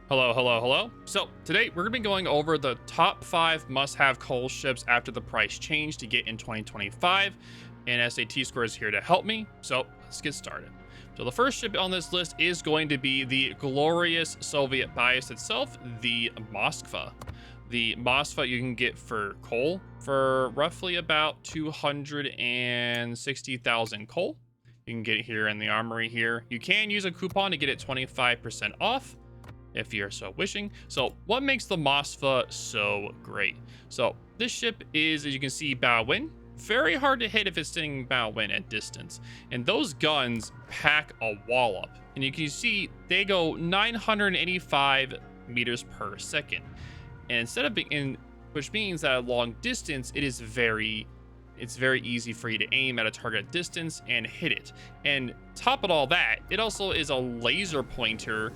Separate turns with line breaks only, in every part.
Hello, hello, hello. So today we're gonna be going over the top 5 must-have coal ships after the price change to get in 2025, and SAT Score is here to help me. So let's get started. So the first ship on this list is going to be the glorious Soviet bias itself, the Moskva. The Moskva you can get for coal for roughly about 260,000 coal. You can get it here in the armory here. You can use a coupon to get it 25% off if you're so wishing. So what makes the Moskva so great? So this ship is, as you can see, bow win. Very hard to hit if it's sitting bow win at distance. And those guns pack a wallop. And you can see they go 985 meters per second. And instead of being in, which means that at long distance, it's very easy for you to aim at a target distance and hit it. And top of all that, it also is a laser pointer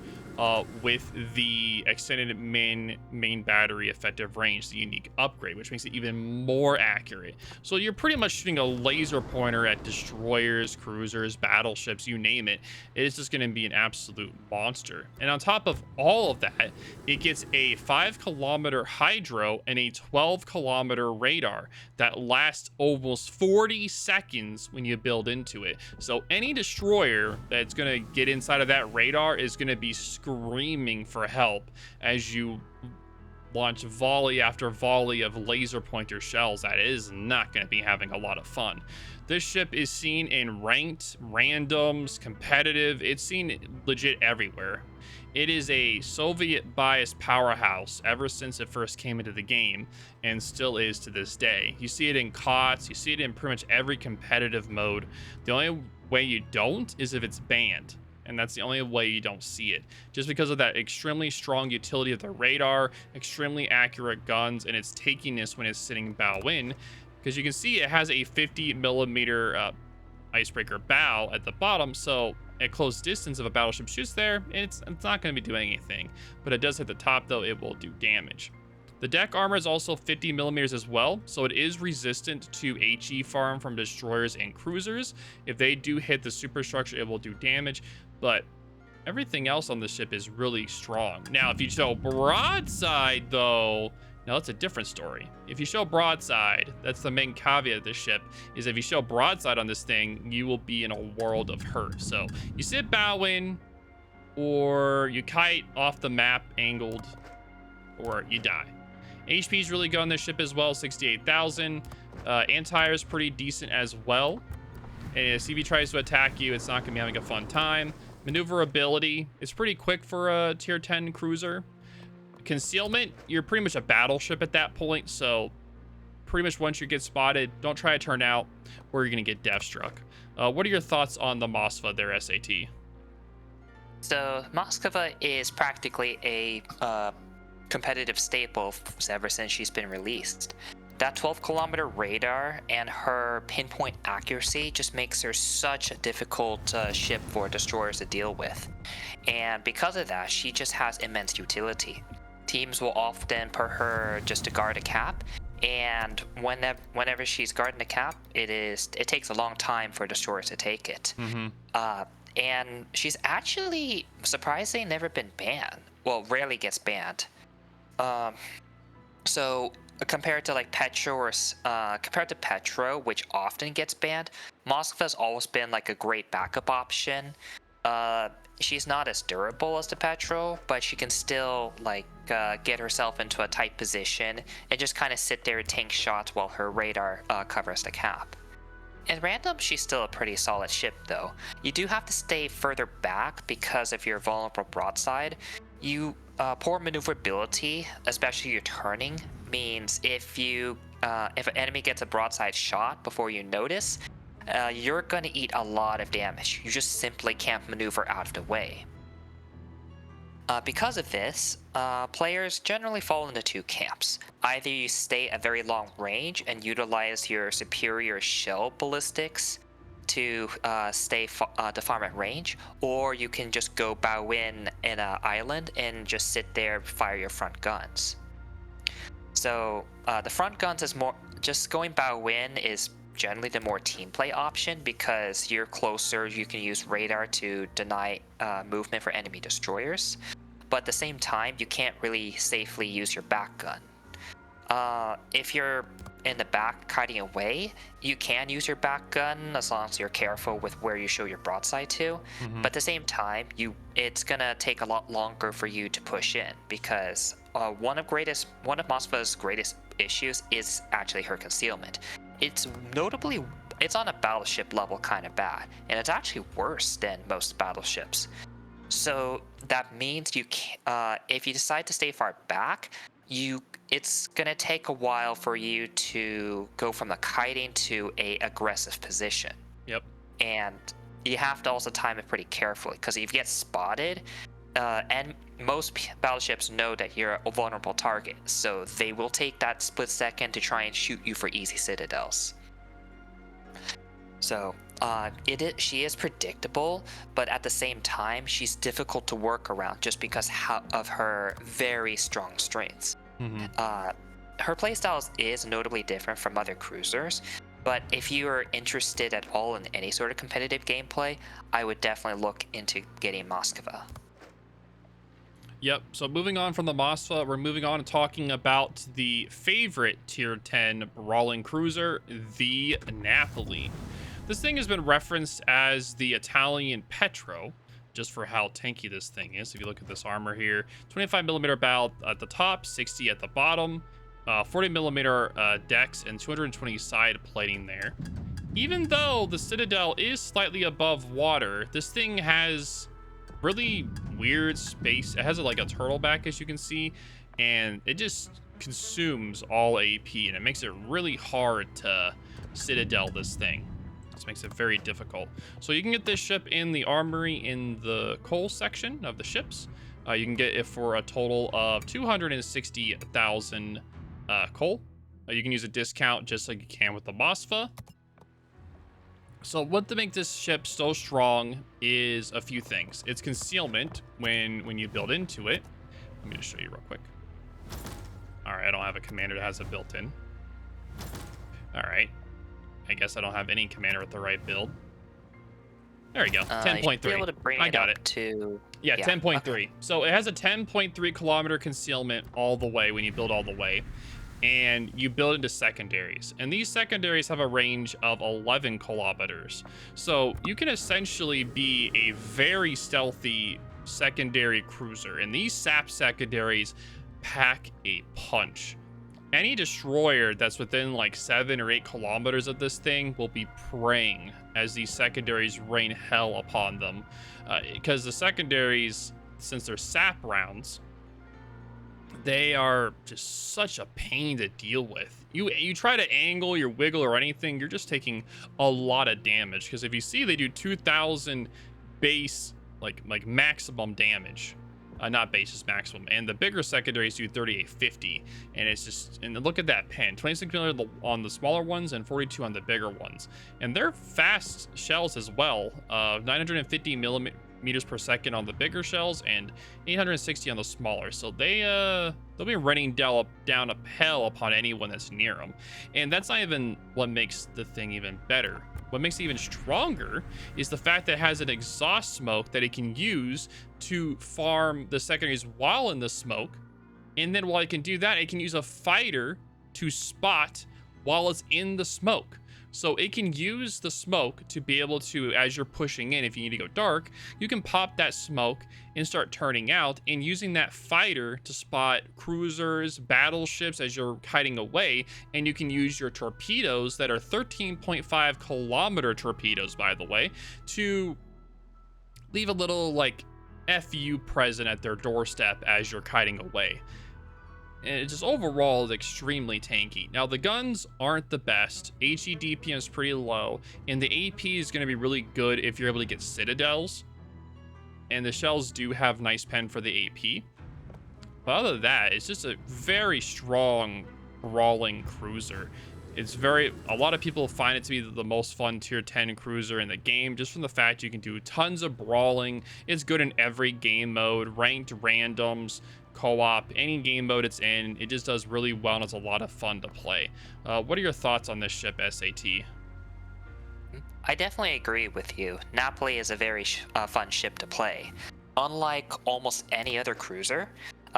with the extended main battery effective range, the unique upgrade, which makes it even more accurate. So you're pretty much shooting a laser pointer at destroyers, cruisers, battleships, you name it. It is just going to be an absolute monster. And on top of all of that, it gets a 5-kilometer hydro and a 12-kilometer radar that lasts almost 40 seconds when you build into it. So any destroyer that's going to get inside of that radar is going to be screaming for help as you launch volley after volley of laser pointer shells. That is not going to be having a lot of fun. This ship is seen in ranked, randoms, competitive. It's seen legit everywhere. It is a Soviet biased powerhouse ever since it first came into the game, and still is to this day. You see it in COTS, you see it in pretty much every competitive mode. The only way you don't is if it's banned. And that's the only way you don't see it, just because of that extremely strong utility of the radar, extremely accurate guns, and its takiness when it's sitting bow in, because you can see it has a 50 millimeter icebreaker bow at the bottom. So at close distance, if a battleship shoots there, it's not going to be doing anything, but it does hit the top though, it will do damage. The deck armor is also 50 millimeters as well, so it is resistant to HE farm from destroyers and cruisers. If they do hit the superstructure, it will do damage, but everything else on the ship is really strong. Now, if you show broadside, though, now that's a different story. If you show broadside, that's the main caveat of this ship, is if you show broadside on this thing, you will be in a world of hurt. So you sit bow in, or you kite off the map angled, or you die. HP is really good on this ship as well, 68,000. Anti-air is pretty decent as well. And if CV tries to attack you, it's not going to be having a fun time. Maneuverability is pretty quick for a tier 10 cruiser. Concealment, you're pretty much a battleship at that point. So pretty much once you get spotted, don't try to turn out or you're going to get death struck. What are your thoughts on the Moskva there, SAT?
So Moskva is practically a competitive staple ever since she's been released. That 12-kilometer radar and her pinpoint accuracy just makes her such a difficult ship for destroyers to deal with. And because of that, she just has immense utility. Teams will often put her just to guard a cap, and whenever she's guarding a cap, it takes a long time for destroyers to take it. And she's actually surprisingly never been banned. Well, rarely gets banned. So compared to like Petro which often gets banned, Moskva's always been like a great backup option. She's not as durable as the Petro, but she can still like get herself into a tight position and just kind of sit there and tank shots while her radar covers the cap. In random, she's still a pretty solid ship though. You do have to stay further back because of your vulnerable broadside. Poor maneuverability, especially your turning, means if an enemy gets a broadside shot before you notice, you're going to eat a lot of damage. You just simply can't maneuver out of the way. Because of this, players generally fall into two camps. Either you stay at very long range and utilize your superior shell ballistics to to farm at range, or you can just go bow in an island and just sit there and fire your front guns. So the front guns is more just going bow in is generally the more team play option because you're closer. You can use radar to deny movement for enemy destroyers. but at the same time, you can't really safely use your back gun. If you're in the back kiting away, you can use your back gun as long as you're careful with where you show your broadside to. But at the same time, it's gonna take a lot longer for you to push in, because one of Moskva's greatest issues is actually her concealment. It's on a battleship level kind of bad, and it's actually worse than most battleships. So that means if you decide to stay far back, it's gonna take a while for you to go from the kiting to a aggressive position.
Yep.
And you have to also time it pretty carefully, because if you get spotted, and most battleships know that you're a vulnerable target, so they will take that split second to try and shoot you for easy citadels. So she is predictable, but at the same time, she's difficult to work around just because of her very strong strengths. Her playstyle is notably different from other cruisers, but if you are interested at all in any sort of competitive gameplay, I would definitely look into getting Moskva.
Yep, so moving on from the Moskva, we're moving on and talking about the favorite tier 10 brawling cruiser, the Napoli. This thing has been referenced as the Italian Petro, just for how tanky this thing is. If you look at this armor here, 25mm bow at the top, 60 at the bottom, 40mm decks, and 220 side plating there. Even though the Citadel is slightly above water, this thing has really weird space. It has like a turtle back, as you can see, and it just consumes all AP, and it makes it really hard to Citadel this thing. This makes it very difficult. So you can get this ship in the armory in the coal section of the ships. You can get it for a total of 260,000 coal. You can use a discount just like you can with the Moskva. So what to make this ship so strong is a few things. It's concealment when you build into it. Let me just show you real quick. All right, I don't have a commander that has it built in. All right. I guess I don't have any commander with the right build. There we go, 10.3. I got it. Yeah, 10.3. Okay. So it has a 10.3 kilometer concealment all the way when you build all the way. And you build into secondaries. And these secondaries have a range of 11 kilometers. So you can essentially be a very stealthy secondary cruiser. And these SAP secondaries pack a punch. Any destroyer that's within like 7 or 8 kilometers of this thing will be praying as these secondaries rain hell upon them. Because the secondaries, since they're SAP rounds, they are just such a pain to deal with. You try to angle your wiggle or anything, you're just taking a lot of damage. Because if you see, they do 2,000 base, like maximum damage. Not base, just maximum. And the bigger secondaries do 3850. And it's just, and look at that pen, 26mm on the smaller ones and 42 on the bigger ones. And they're fast shells as well. 950mm per second on the bigger shells and 860 on the smaller. So they'll be raining down a hell upon anyone that's near them. And that's not even what makes the thing even better. What makes it even stronger is the fact that it has an exhaust smoke that it can use to farm the secondaries while in the smoke. And then while it can do that, it can use a fighter to spot while it's in the smoke. So it can use the smoke to be able to, as you're pushing in, if you need to go dark, you can pop that smoke and start turning out and using that fighter to spot cruisers, battleships as you're hiding away. And you can use your torpedoes that are 13.5 kilometer torpedoes, by the way, to leave a little like FU present at their doorstep as you're kiting away. And it just overall is extremely tanky. Now, the guns aren't the best. HE DPM is pretty low, and the AP is going to be really good if you're able to get citadels. And the shells do have nice pen for the AP. But other than that, it's just a very strong brawling cruiser. A lot of people find it to be the most fun tier 10 cruiser in the game, just from the fact you can do tons of brawling. It's good in every game mode, ranked randoms, co-op, any game mode it's in. It just does really well and it's a lot of fun to play. What are your thoughts on this ship, SAT?
I definitely agree with you. Napoli is a very fun ship to play. Unlike almost any other cruiser,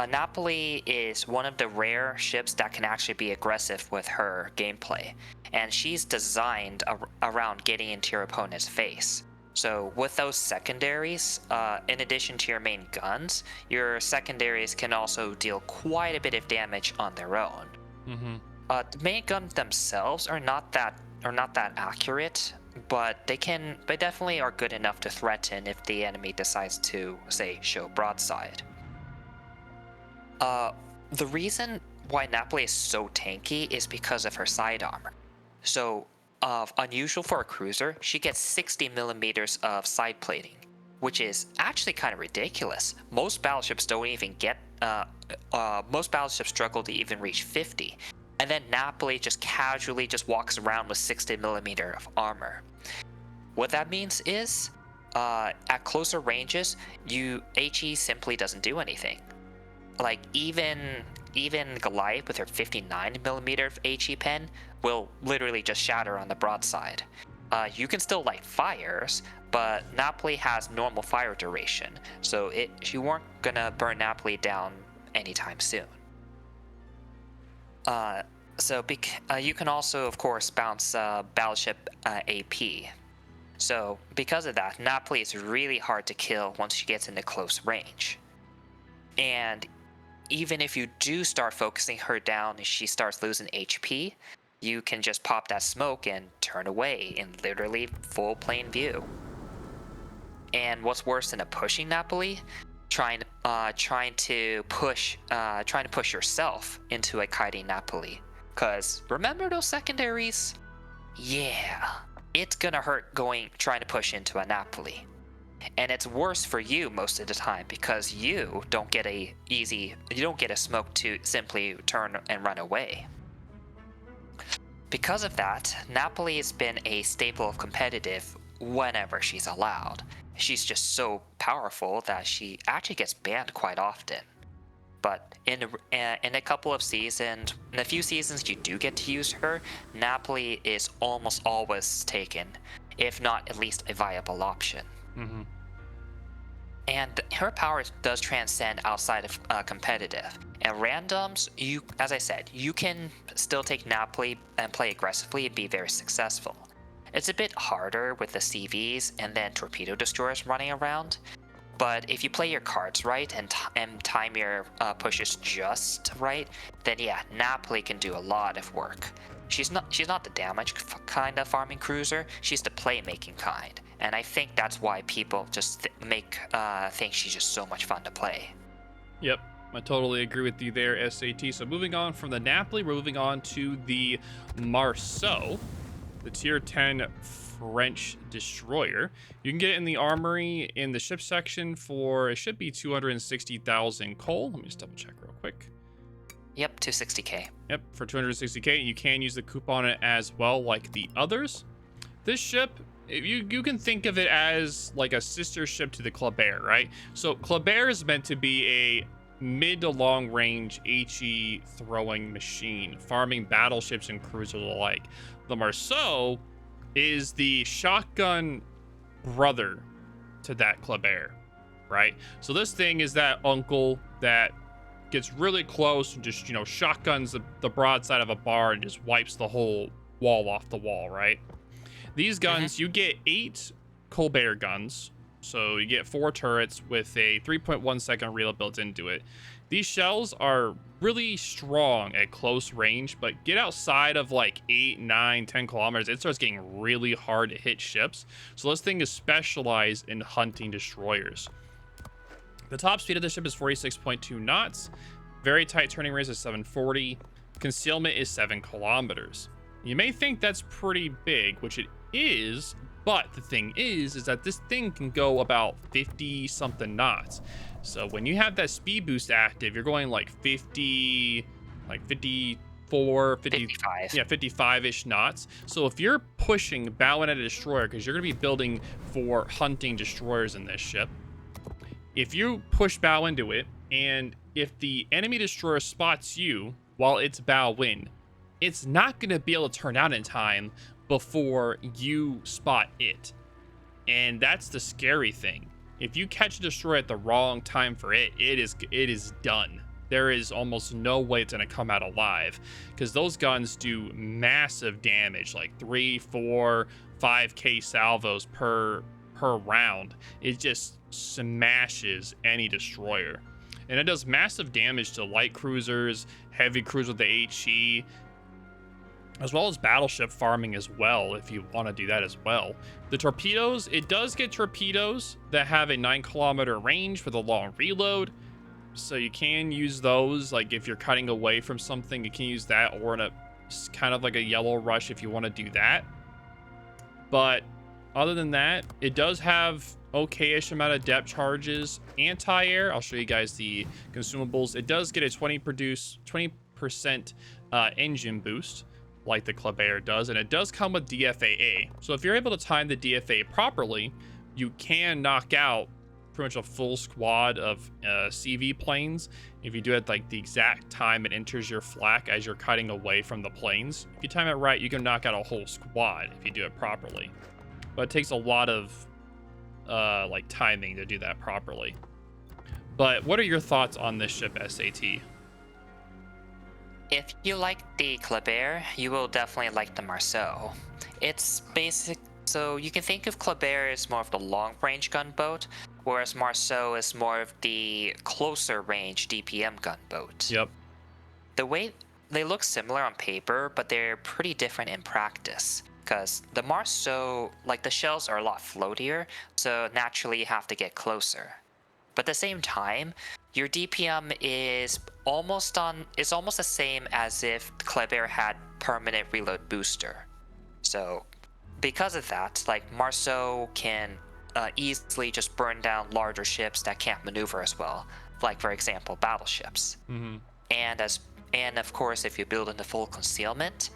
Napoli is one of the rare ships that can actually be aggressive with her gameplay, and she's designed around getting into your opponent's face. So with those secondaries, in addition to your main guns, your secondaries can also deal quite a bit of damage on their own.
Mm-hmm.
The main guns themselves are not that accurate, but they definitely are good enough to threaten if the enemy decides to, say, show broadside. The reason why Napoli is so tanky is because of her side armor. So, unusual for a cruiser, she gets 60 millimeters of side plating, which is actually kind of ridiculous. Most battleships don't even get. Most battleships struggle to even reach 50, and then Napoli just casually just walks around with 60 millimeter of armor. What that means is, at closer ranges, HE simply doesn't do anything. Like even Goliath with her 59 millimeter of HE pen will literally just shatter on the broadside. You can still light fires, but Napoli has normal fire duration, so you weren't gonna burn Napoli down anytime soon. You can also, of course, bounce battleship AP. So because of that, Napoli is really hard to kill once she gets into close range. And even if you do start focusing her down and she starts losing HP, you can just pop that smoke and turn away in literally full plain view. And what's worse than a pushing Napoli? Trying to push yourself into a kiting Napoli. Cause remember those secondaries? Yeah, it's gonna hurt trying to push into a Napoli. And it's worse for you most of the time because you don't get a smoke to simply turn and run away. Because of that, Napoli has been a staple of competitive whenever she's allowed. She's just so powerful that she actually gets banned quite often. But in a few seasons you do get to use her, Napoli is almost always taken, if not at least a viable option.
Mm-hmm.
And her power does transcend outside of competitive. And randoms, as I said, you can still take Napoli and play aggressively and be very successful. It's a bit harder with the CVs and then torpedo destroyers running around. But if you play your cards right and time your pushes just right, then yeah, Napoli can do a lot of work. She's not the damage kind of farming cruiser, she's the playmaking kind. And I think that's why people just think she's just so much fun to play.
Yep, I totally agree with you there, SAT. So moving on from the Napoli, we're moving on to the Marceau, the tier 10 French destroyer. You can get it in the armory in the ship section for, it should be 260,000 coal. Let me just double check real quick.
Yep, 260k.
Yep, for 260k. You can use the coupon on it as well, like the others. This ship, you can think of it as like a sister ship to the Kleber, right? So Kleber is meant to be a mid to long range HE throwing machine, farming battleships and cruisers alike. The Marceau is the shotgun brother to that Kleber, right? So this thing is that uncle that gets really close and just, shotguns the broadside of a bar and just wipes the whole wall off the wall, right? These guns, you get 8 Colbert guns. So you get 4 turrets with a 3.1 second reload built into it. These shells are really strong at close range, but get outside of like 8, 9, 10 kilometers, it starts getting really hard to hit ships. So this thing is specialized in hunting destroyers. The top speed of the ship is 46.2 knots. Very tight turning radius is 740. Concealment is 7 kilometers. You may think that's pretty big, which it is, but the thing is that this thing can go about 50 something knots. So when you have that speed boost active, you're going like 50, like 54,
55.
Yeah, 55-ish knots. So if you're pushing bowing at a destroyer, because you're going to be building for hunting destroyers in this ship, if you push bow into it, and if the enemy destroyer spots you while it's bow in, it's not going to be able to turn out in time before you spot it. And that's the scary thing. if you catch a destroyer at the wrong time for it, it is done. There is almost no way it's going to come out alive, because those guns do massive damage, like 3, 4, 5k salvos per round. It just smashes any destroyer, and it does massive damage to light cruisers, heavy cruisers with the HE, as well as battleship farming as well, if you want to do that as well. The torpedoes, it does get torpedoes that have a 9-kilometer range with a long reload, so you can use those. Like if you're cutting away from something, you can use that, or in a kind of like a yellow rush if you want to do that. But other than that, it does have okay-ish amount of depth charges, anti-air. I'll show you guys the consumables. It does get a 20% engine boost, like the Kleber does, and it does come with DFAA. So if you're able to time the DFA properly, you can knock out pretty much a full squad of CV planes. If you do it like the exact time it enters your flak as you're cutting away from the planes, if you time it right, you can knock out a whole squad if you do it properly. But it takes a lot of like timing to do that properly. But what are your thoughts on this ship, SAT?
If you like the Kleber, you will definitely like the Marceau. It's basic, so you can think of Kleber as more of the long-range gunboat, whereas Marceau is more of the closer-range DPM gunboat.
Yep.
The way they look similar on paper, but they're pretty different in practice. Because the Marceau, like the shells are a lot floatier, so naturally you have to get closer. But at the same time, your DPM is almost the same as if Kleber had permanent reload booster. So because of that, like Marceau can easily just burn down larger ships that can't maneuver as well, like for example battleships.
Mm-hmm.
And of course, if you build in the full concealment,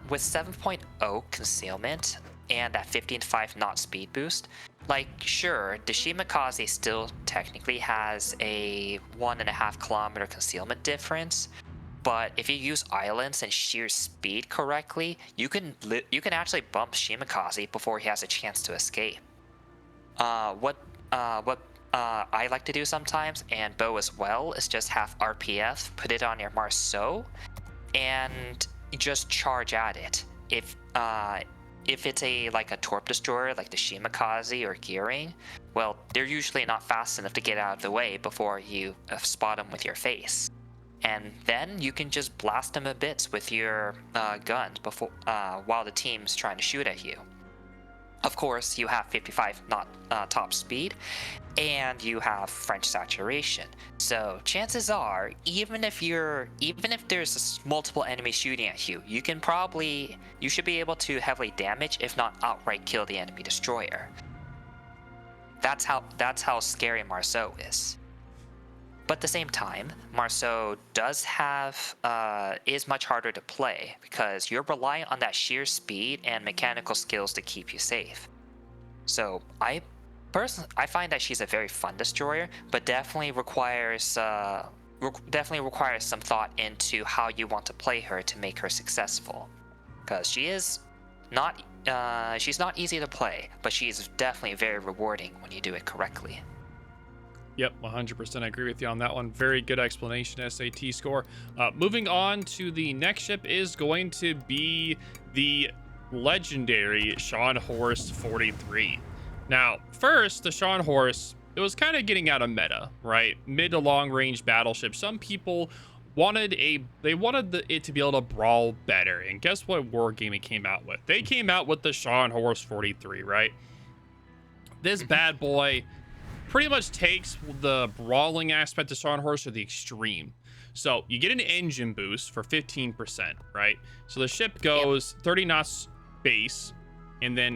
with 7.0 concealment and that 15.5 knot speed boost, like sure, the Shimakaze still technically has a 1.5 kilometer concealment difference, but if you use islands and sheer speed correctly, you can actually bump Shimakaze before he has a chance to escape. What I like to do sometimes, and Bo as well, is just have RPF put it on your Marceau and just charge at it. If it's like a torp destroyer like the Shimakaze or Gearing, well, they're usually not fast enough to get out of the way before you spot them with your face. And then you can just blast them to bits with your guns before while the team's trying to shoot at you. Of course, you have 55 knot top speed, and you have French saturation. So chances are, even if there's multiple enemies shooting at you, you should be able to heavily damage, if not outright kill the enemy destroyer. That's how scary Marceau is. But at the same time, Marceau is much harder to play because you're relying on that sheer speed and mechanical skills to keep you safe. So I find that she's a very fun destroyer, but definitely requires some thought into how you want to play her to make her successful. Because she's not easy to play, but she's definitely very rewarding when you do it correctly.
Yep, 100%. I agree with you on that one. Very good explanation, SAT score. Moving on to the next ship is going to be the legendary Scharnhorst 43. Now, first, the Scharnhorst, it was kind of getting out of meta, right? Mid to long range battleship. Some people wanted it to be able to brawl better. And guess what Wargaming came out with? They came out with the Scharnhorst 43, right? This bad boy pretty much takes the brawling aspect of Scharnhorst to the extreme. So you get an engine boost for 15%, right? So the ship goes 30 knots base, and then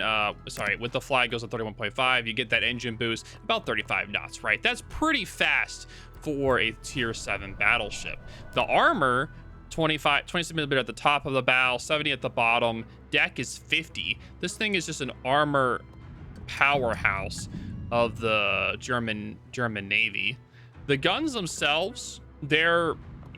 with the flag goes to 31.5. You get that engine boost about 35 knots, right? That's pretty fast for a tier 7 battleship. The armor, 27 millimeter at the top of the bow, 70 at the bottom. Deck is 50. This thing is just an armor powerhouse of the German Navy. The guns themselves, they're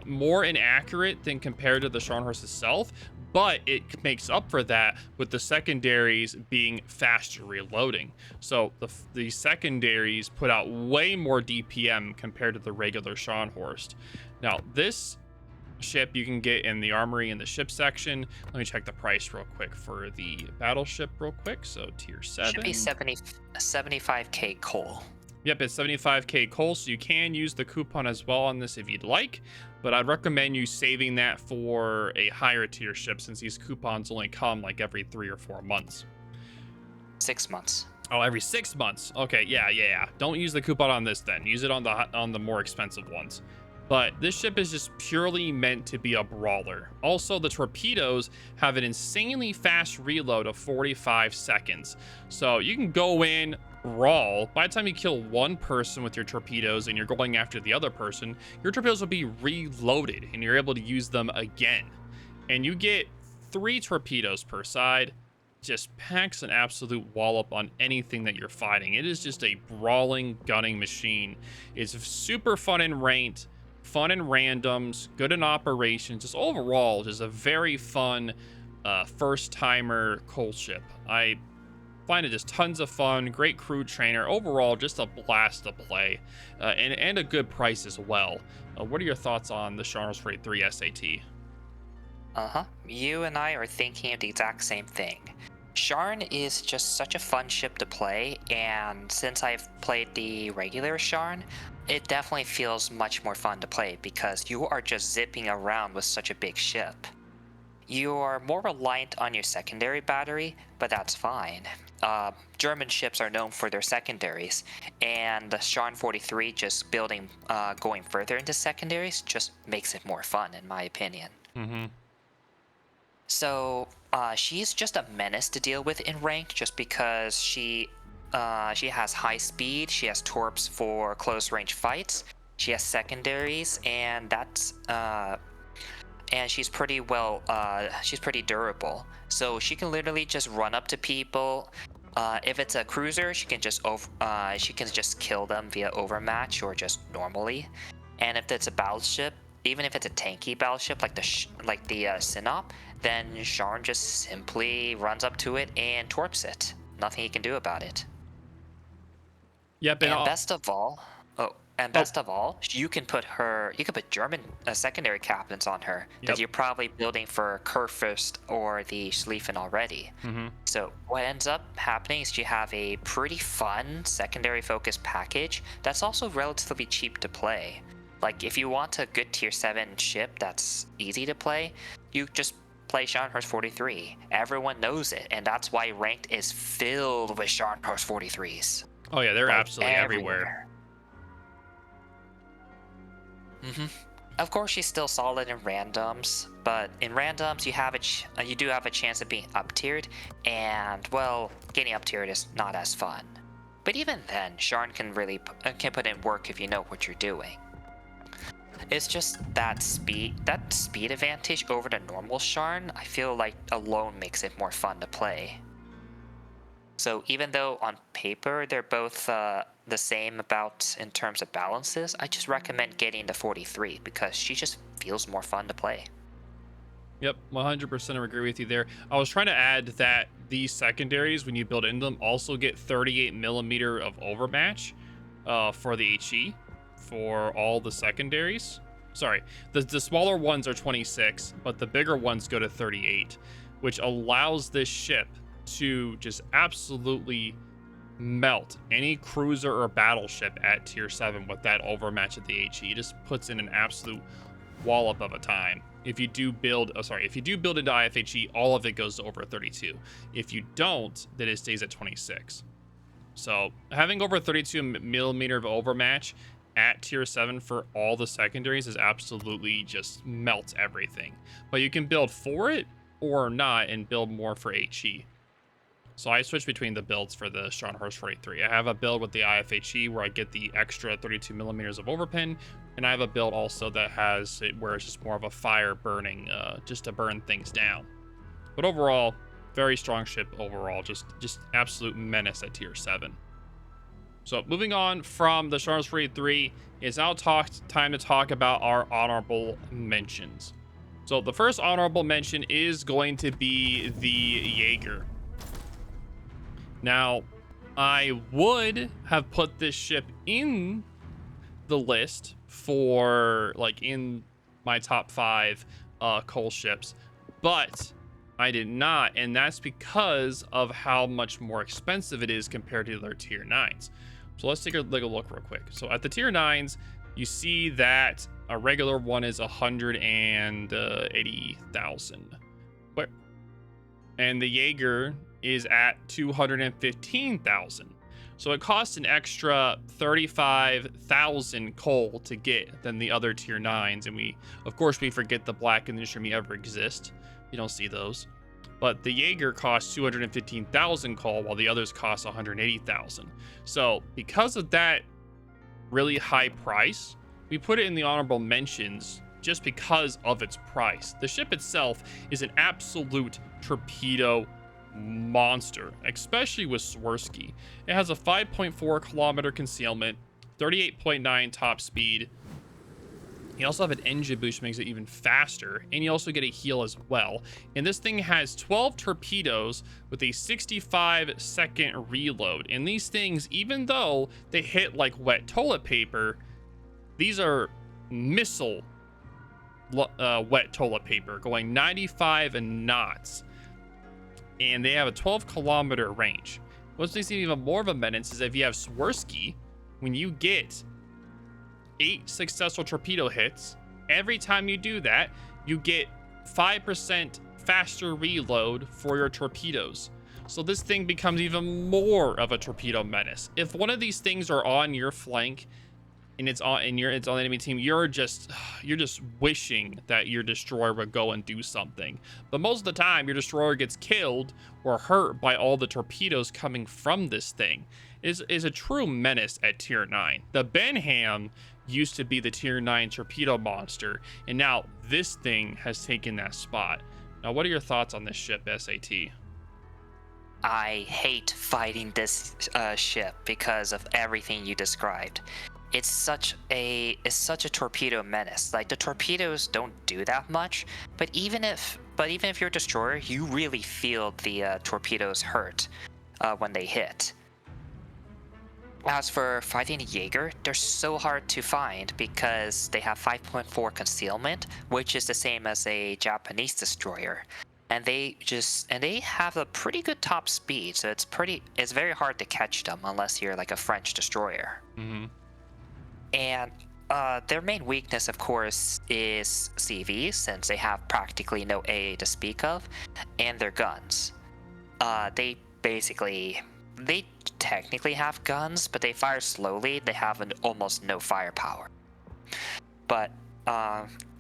more inaccurate than compared to the Scharnhorst itself, but it makes up for that with the secondaries being faster reloading. So the secondaries put out way more DPM compared to the regular Scharnhorst. Now, this ship you can get in the armory in the ship section. Let me check the price real quick for the battleship real quick. So tier 7.
Should be 75k coal.
Yep, it's 75k coal, so you can use the coupon as well on this if you'd like, but I'd recommend you saving that for a higher tier ship since these coupons only come like every 3 or 4 months.
6 months.
Oh, every 6 months. Okay, yeah. Don't use the coupon on this then. Use it on the more expensive ones. But this ship is just purely meant to be a brawler. Also, the torpedoes have an insanely fast reload of 45 seconds. So you can go in, brawl. By the time you kill one person with your torpedoes and you're going after the other person, your torpedoes will be reloaded and you're able to use them again. And you get 3 torpedoes per side. Just packs an absolute wallop on anything that you're fighting. It is just a brawling, gunning machine. It's super fun in ranked, fun in randoms, good in operations. Just overall, just a very fun first timer coal ship. I find it just tons of fun, great crew trainer. Overall, just a blast to play, and a good price as well. What are your thoughts on the Scharnhorst 43 SAT?
You and I are thinking of the exact same thing. Scharn is just such a fun ship to play, and since I've played the regular Scharn, it definitely feels much more fun to play because you are just zipping around with such a big ship. You are more reliant on your secondary battery, but that's fine. German ships are known for their secondaries, and the Scharn 43 just going further into secondaries just makes it more fun, in my opinion. So she's just a menace to deal with in ranked, just because she has high speed, she has torps for close range fights, she has secondaries, and that's and she's pretty durable. So she can literally just run up to people. If it's a cruiser, she can just kill them via overmatch or just normally. And if it's a battleship, even if it's a tanky battleship like the Sinop, then Scharn just simply runs up to it and torps it. Nothing he can do about it.
Yep,
and best of all, you can put German secondary captains on her because you're probably building for Kurfürst or the Schlieffen already. So what ends up happening is you have a pretty fun secondary focused package that's also relatively cheap to play. Like if you want a good tier 7 ship that's easy to play, you just play Scharnhorst 43. Everyone knows it, and that's why ranked is filled with Scharnhorst 43s.
Oh yeah, they're absolutely everywhere.
Of course, she's still solid in randoms, but in randoms you do have a chance of being up tiered, and well, getting up tiered is not as fun. But even then, Scharn can put in work if you know what you're doing. It's just that speed advantage over the normal Scharn, I feel like alone makes it more fun to play. So even though on paper they're both the same in terms of balances, I just recommend getting the 43 because she just feels more fun to play.
Yep, 100% agree with you there. I was trying to add that these secondaries, when you build into them, also get 38mm of overmatch for the HE for all the secondaries. Sorry, the smaller ones are 26, but the bigger ones go to 38, which allows this ship to just absolutely melt any cruiser or battleship at tier 7 with that overmatch at the HE. It just puts in an absolute wallop of a time. If you do build into IFHE, all of it goes to over 32. If you don't, then it stays at 26. So having over 32mm of overmatch at tier 7 for all the secondaries is absolutely just melts everything. But you can build for it or not and build more for HE. So I switch between the builds for the Scharnhorst 43. I have a build with the IFHE where I get the extra 32mm of overpin, and I have a build also that has it where it's just more of a fire burning, just to burn things down. But overall, very strong ship overall, just absolute menace at tier 7. So moving on from the Scharnhorst 43, it's now time to talk about our honorable mentions. So the first honorable mention is going to be the Jager. Now, I would have put this ship in the list for like in my top 5 coal ships, but I did not, and that's because of how much more expensive it is compared to their tier 9s. So let's take a look real quick. So at the tier 9s, you see that a regular one is 180,000. And the Jaeger is at 215,000. So it costs an extra 35,000 coal to get than the other tier 9s. And of course, we forget the black industry ever exist. You don't see those. But the Jaeger costs 215,000 coal while the others cost 180,000. So because of that really high price, we put it in the honorable mentions just because of its price. The ship itself is an absolute torpedo monster, especially with Swirsky. It has a 5.4 kilometer concealment, 38.9 top speed. You also have an engine boost, which makes it even faster, and you also get a heal as well. And this thing has 12 torpedoes with a 65-second reload. And these things, even though they hit like wet toilet paper, these are missile wet toilet paper going 95 knots. And they have a 12-kilometer range. What makes it even more of a menace is if you have Swirsky, when you get 8 successful torpedo hits, every time you do that, you get 5% faster reload for your torpedoes. So this thing becomes even more of a torpedo menace. If one of these things are on your flank and it's on the enemy team, you're just wishing that your destroyer would go and do something. But most of the time, your destroyer gets killed or hurt by all the torpedoes coming from this thing. Is a true menace at tier 9. The Benham used to be the tier 9 torpedo monster, and now this thing has taken that spot. Now, what are your thoughts on this ship, SAT?
I hate fighting this ship because of everything you described. It's such a torpedo menace. Like, the torpedoes don't do that much, but even if you're a destroyer, you really feel the torpedoes hurt when they hit. As for fighting a Jaeger, they're so hard to find because they have 5.4 concealment, which is the same as a Japanese destroyer. And they have a pretty good top speed, so it's very hard to catch them unless you're like a French destroyer.
Mm-hmm.
And their main weakness, of course, is CV, since they have practically no AA to speak of, and their guns. They technically have guns, but they fire slowly. They have almost no firepower. But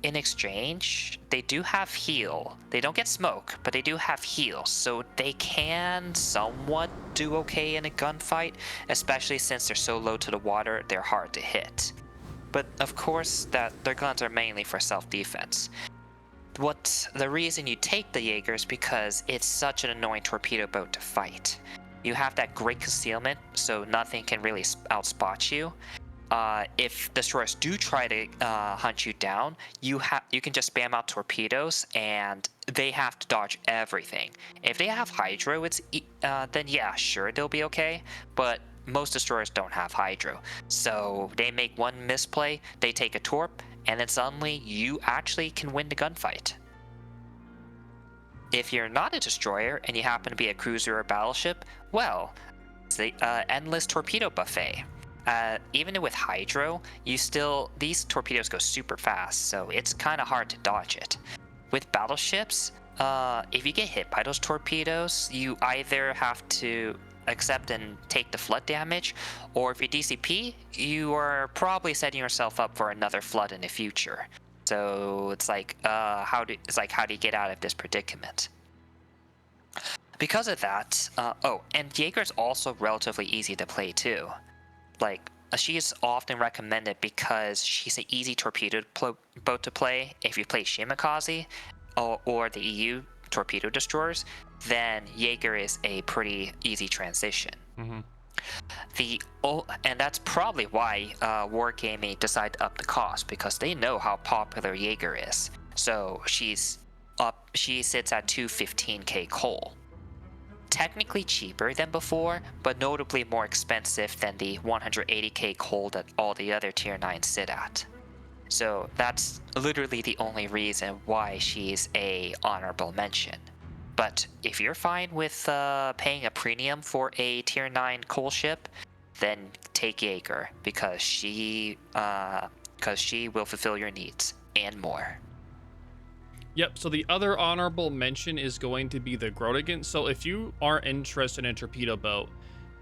in exchange, they do have heal. They don't get smoke, but they do have heal, so they can somewhat do okay in a gunfight, especially since they're so low to the water, they're hard to hit. But of course, their guns are mainly for self-defense. The reason you take the Jaeger is because it's such an annoying torpedo boat to fight. You have that great concealment, so nothing can really outspot you. If destroyers do try to hunt you down, you can just spam out torpedoes, and they have to dodge everything. If they have Hydro, then yeah, sure, they'll be okay. But most destroyers don't have Hydro, so they make one misplay, they take a torp, and then suddenly you actually can win the gunfight. If you're not a destroyer and you happen to be a cruiser or battleship, well, it's the endless torpedo buffet. Even with Hydro, these torpedoes go super fast, so it's kind of hard to dodge it. With battleships, if you get hit by those torpedoes, you either have to accept and take the flood damage, or if you DCP, you are probably setting yourself up for another flood in the future. So it's like, how do you get out of this predicament? Because of that, and Jaeger's also relatively easy to play too. Like, she is often recommended because she's an easy torpedo boat to play. If you play Shimakaze or the EU torpedo destroyers, then Jaeger is a pretty easy transition.
Mm-hmm.
And that's probably why Wargaming decided to up the cost, because they know how popular Jaeger is. So she sits at 215k coal. Technically cheaper than before, but notably more expensive than the 180k coal that all the other tier 9s sit at. So that's literally the only reason why she's a honorable mention. But if you're fine with paying a premium for a tier 9 coal ship, then take Jager because she will fulfill your needs and more.
Yep, so the other honorable mention is going to be the Groningen. So if you aren't interested in a torpedo boat,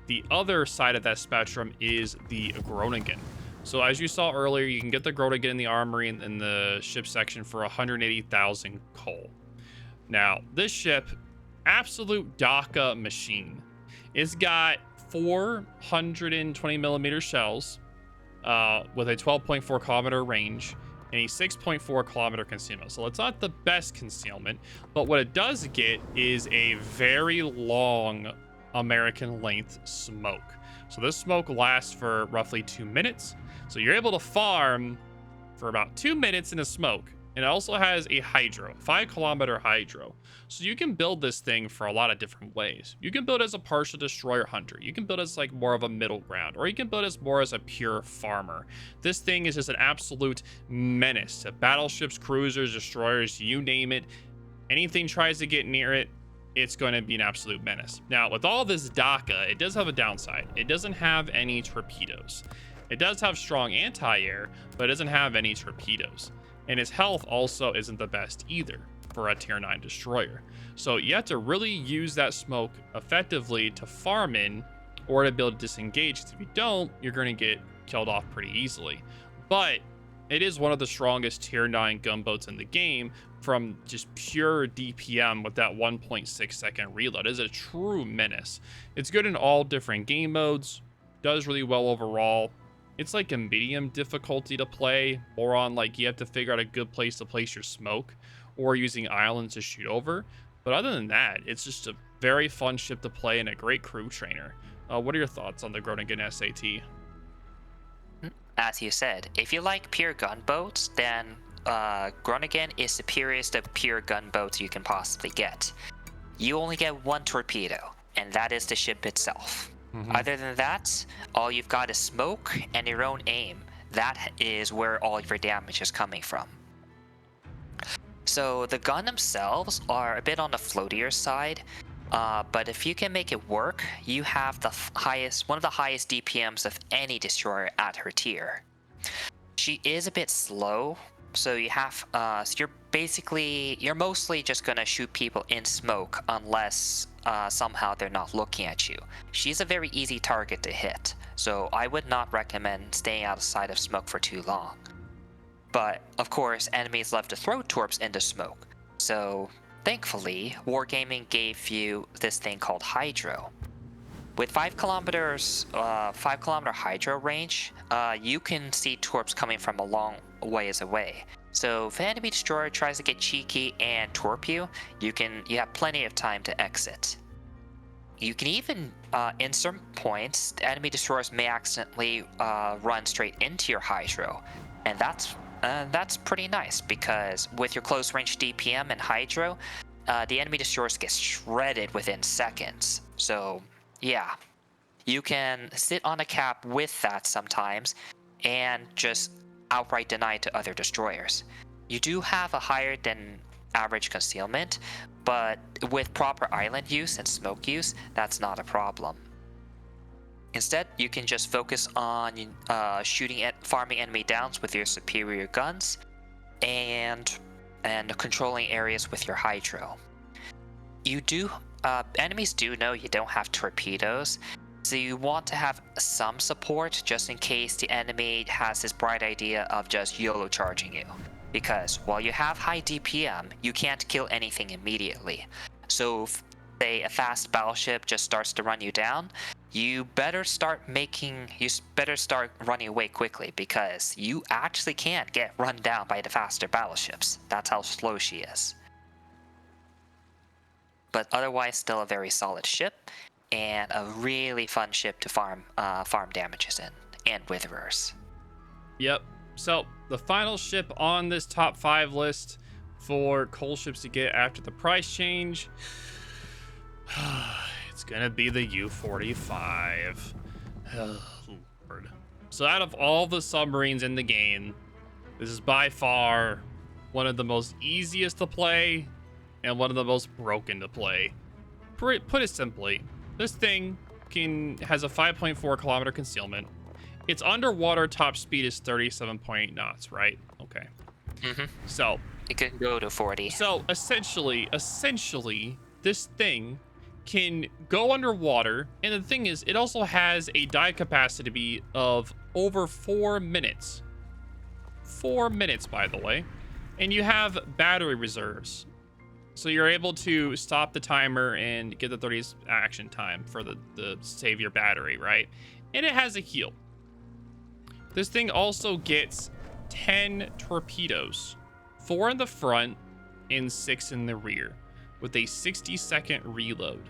the other side of that spectrum is the Groningen. So as you saw earlier, you can get the Groningen in the armory in the ship section for 180,000 coal. Now, this ship, absolute DACA machine. It's got 420 millimeter shells with a 12.4 kilometer range and a 6.4 kilometer concealment. So it's not the best concealment, but what it does get is a very long American length smoke. So this smoke lasts for roughly 2 minutes. So you're able to farm for about 2 minutes in a smoke. And it also has a hydro, 5 kilometer hydro. So you can build this thing for a lot of different ways. You can build as a partial destroyer hunter. You can build as like more of a middle ground, or you can build as more as a pure farmer. This thing is just an absolute menace to battleships, cruisers, destroyers, you name it. Anything tries to get near it, it's going to be an absolute menace. Now, with all this DACA, it does have a downside. It doesn't have any torpedoes. It does have strong anti-air, but it doesn't have any torpedoes. And its health also isn't the best either for a tier 9 destroyer. So you have to really use that smoke effectively to farm in or to be able to disengage. If you don't, you're going to get killed off pretty easily. But it is one of the strongest tier 9 gunboats in the game from just pure DPM with that 1.6 second reload. It is a true menace. It's good in all different game modes, does really well overall. It's like a medium difficulty to play, more on like you have to figure out a good place to place your smoke or using islands to shoot over. But other than that, it's just a very fun ship to play and a great crew trainer. What are your thoughts on the Groningen SAT?
As you said, if you like pure gunboats, then Groningen is superior to pure gunboats you can possibly get. You only get one torpedo, and that is the ship itself. Other than that, all you've got is smoke and your own aim. That is where all of your damage is coming from. So the gun themselves are a bit on the floatier side, but if you can make it work, you have one of the highest DPMs of any destroyer at her tier. She is a bit slow, so you're mostly just gonna shoot people in smoke unless somehow they're not looking at you. She's a very easy target to hit, so I would not recommend staying outside of smoke for too long. But of course, enemies love to throw torps into smoke, so thankfully, Wargaming gave you this thing called Hydro. With 5 kilometer hydro range, you can see torps coming from a long ways away. So if an enemy destroyer tries to get cheeky and torp you, you have plenty of time to exit. You can even, in certain points, the enemy destroyers may accidentally run straight into your hydro, and that's pretty nice because with your close range DPM and hydro, the enemy destroyers get shredded within seconds. So yeah, you can sit on a cap with that sometimes and just outright deny to other destroyers. You do have a higher than average concealment, but with proper island use and smoke use, that's not a problem. Instead, you can just focus on shooting at farming enemy downs with your superior guns and controlling areas with your hydro. Enemies do know you don't have torpedoes, so you want to have some support just in case the enemy has this bright idea of just YOLO charging you. Because while you have high DPM, you can't kill anything immediately. So if, say, a fast battleship just starts to run you down, you better start running away quickly because you actually can't get run down by the faster battleships. That's how slow she is. But otherwise, still a very solid ship and a really fun ship to farm damages in, and witherers.
Yep. So the final ship on this top 5 list for coal ships to get after the price change. It's gonna be the U-45. Oh, Lord. So out of all the submarines in the game, this is by far one of the most easiest to play and one of the most broken to play. Put it simply, this thing has a 5.4 kilometer concealment. Its underwater top speed is 37.8 knots, right? Okay. So
it can go to 40.
So essentially, this thing can go underwater, and the thing is, it also has a dive capacity of over 4 minutes. 4 minutes, by the way. And you have battery reserves. So you're able to stop the timer and get the 30 action time for the save your battery, right? And it has a heal. This thing also gets 10 torpedoes, 4 in the front and 6 in the rear, with a 60-second reload.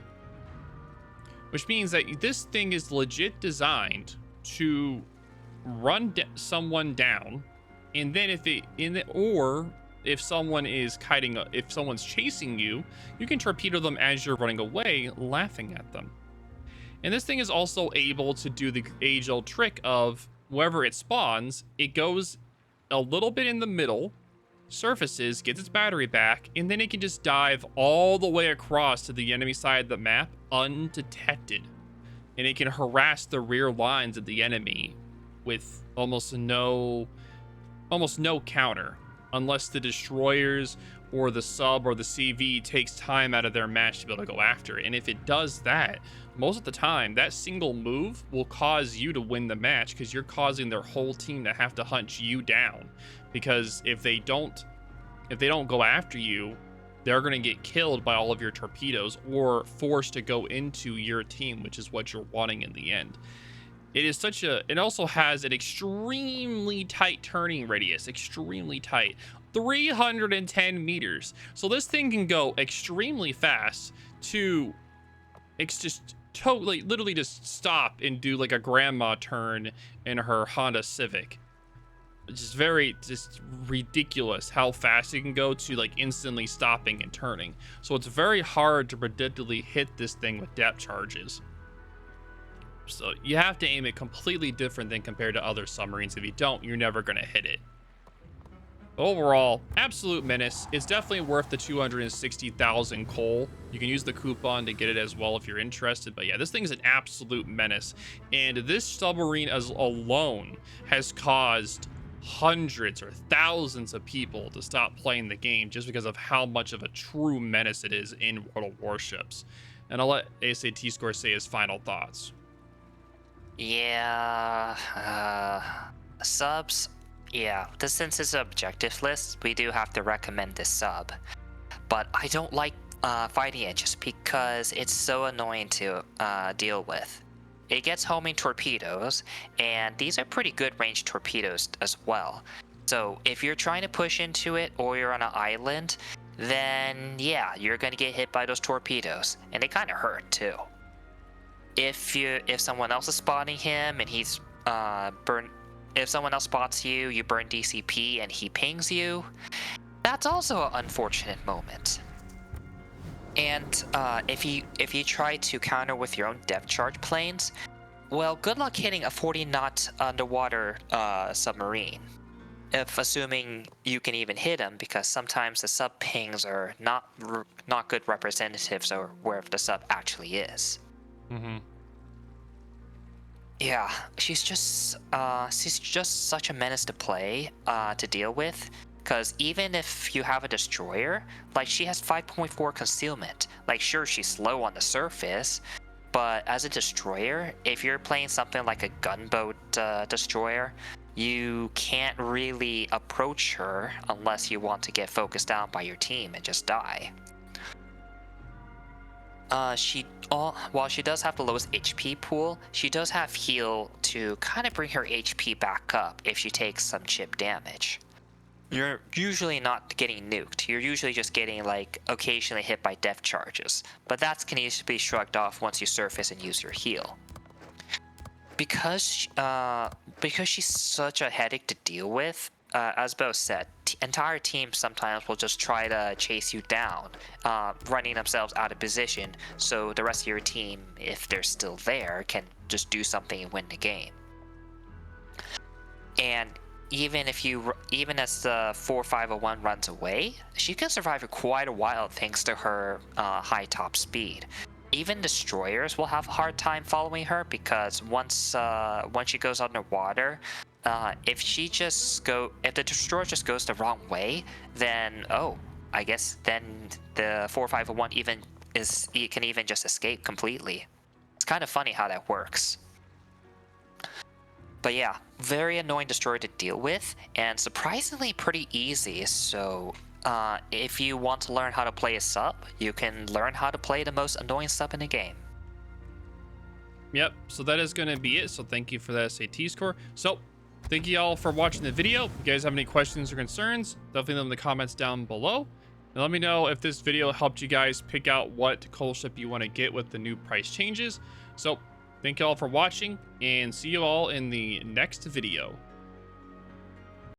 Which means that this thing is legit designed to run someone down, and then if someone is if someone's chasing you, you can torpedo them as you're running away, laughing at them. And this thing is also able to do the age-old trick of wherever it spawns, it goes a little bit in the middle, surfaces, gets its battery back, and then it can just dive all the way across to the enemy side of the map undetected. And it can harass the rear lines of the enemy with almost no counter, unless the destroyers or the sub or the CV takes time out of their match to be able to go after it. And if it does that, most of the time, that single move will cause you to win the match, because you're causing their whole team to have to hunt you down. Because if they don't go after you, they're going to get killed by all of your torpedoes or forced to go into your team, which is what you're wanting in the end. It also has an extremely tight turning radius, extremely tight, 310 meters. So this thing can go extremely fast to literally just stop and do like a grandma turn in her Honda Civic. It's just ridiculous how fast it can go to like instantly stopping and turning. So it's very hard to predictably hit this thing with depth charges. So you have to aim it completely different than compared to other submarines. If you don't, you're never going to hit it. Overall, absolute menace. It's definitely worth the 260,000 coal. You can use the coupon to get it as well if you're interested. But yeah, this thing is an absolute menace. And this submarine alone has caused hundreds or thousands of people to stop playing the game just because of how much of a true menace it is in World of Warships. And I'll let ASAT Score say his final thoughts.
Yeah, subs. Yeah, since it's an objective list, we do have to recommend this sub. But I don't like fighting it just because it's so annoying to deal with. It gets homing torpedoes, and these are pretty good range torpedoes as well. So if you're trying to push into it or you're on an island, then yeah, you're going to get hit by those torpedoes, and they kind of hurt too. If someone else is spotting him and he's if someone else spots you, you burn DCP and he pings you, that's also an unfortunate moment. And if you try to counter with your own depth charge planes, well, good luck hitting a 40-knot underwater submarine. If assuming you can even hit them, because sometimes the sub pings are not good representatives of where the sub actually is.
Mm-hmm.
Yeah, she's just such a menace to play, to deal with. Because even if you have a destroyer, like she has 5.4 concealment. Like sure, she's slow on the surface, but as a destroyer, if you're playing something like a gunboat destroyer, you can't really approach her unless you want to get focused down by your team and just die. While she does have the lowest HP pool, she does have heal to kind of bring her HP back up if she takes some chip damage. You're usually not getting nuked. You're usually just getting like occasionally hit by depth charges, but that can easily be shrugged off once you surface and use your heal. Because she's such a headache to deal with, as Bo said, entire team sometimes will just try to chase you down, running themselves out of position, so the rest of your team, if they're still there, can just do something and win the game. And even as the 4501 runs away, she can survive for quite a while thanks to her high top speed. Even destroyers will have a hard time following her, because once she goes underwater, if the destroyer just goes the wrong way, then I guess then the 4501 can even just escape completely. It's kind of funny how that works. But yeah, very annoying destroyer to deal with, and surprisingly pretty easy. So if you want to learn how to play a sub, you can learn how to play the most annoying sub in the game.
Yep, so that is going to be it. So thank you for that SAT score. So thank you all for watching the video. If you guys have any questions or concerns, definitely leave them in the comments down below. And let me know if this video helped you guys pick out what coal ship you want to get with the new price changes. So thank you all for watching, and see you all in the next video.